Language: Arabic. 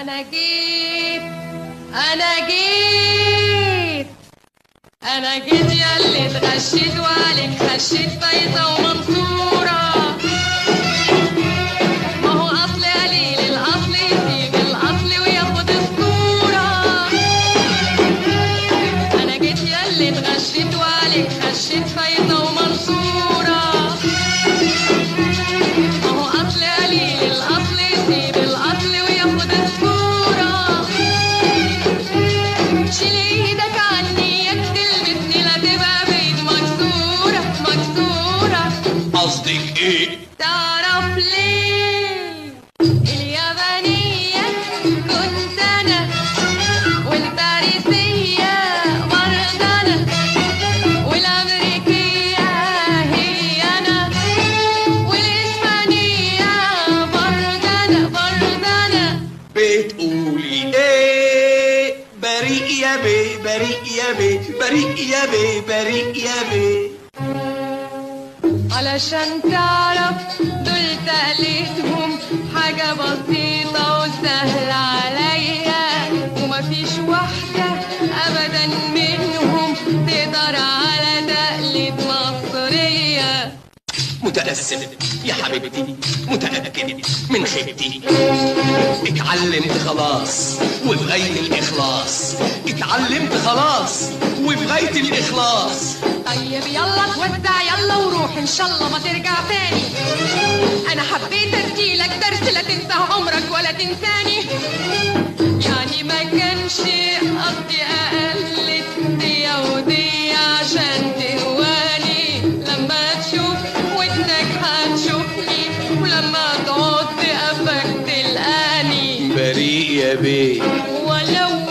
أنا جيت أنا جيت أنا جيت ياللي اتغشيت وعليك خشيت فايزة ومنصورة. ما هو أصل قليل الأصل يسيب الأصل وياخد الصورة. أنا جيت ياللي اتغشيت وعليك خشيت فايزة ومنصورة. ما هو أصل قليل الأصل يسيب الأصل وياخد الصورة. شيل ايدك عني ياك تلمسني لا تبقى بايد مكسورة مكسورة. قصدك ايه؟ تعرف ليه اليابانية كنت أنا والباريسية برضه أنا والأمريكية هي أنا والإسبانية برضه أنا برضه أنا. بتقولي ايه؟ بريء يا بيه بريء يا بيه بريء يا بيه بريء يا بيه. علشان تعرف دول تقليدهم حاجة بسيطة وسهلة عليا، ومفيش واحدة أبدا منهم تقدر على تقليد مصرية. متأسف يا حبيبتي متأكد من خيبتي. اتعلمت خلاص وبغاية الإخلاص. اتعلمت خلاص وبغاية الإخلاص. طيب يلا توزع يلا وروح ان شاء الله ما ترجع تاني. انا حبيت اديلك درس لا تنسى عمرك ولا تنساني. يعني ما كانش قصدي اقلد دي ودي عشان تهواني. لما تشوف ودنك هتشوفني ولما تقعد قفك تلقاني. بريء يا بيه ولو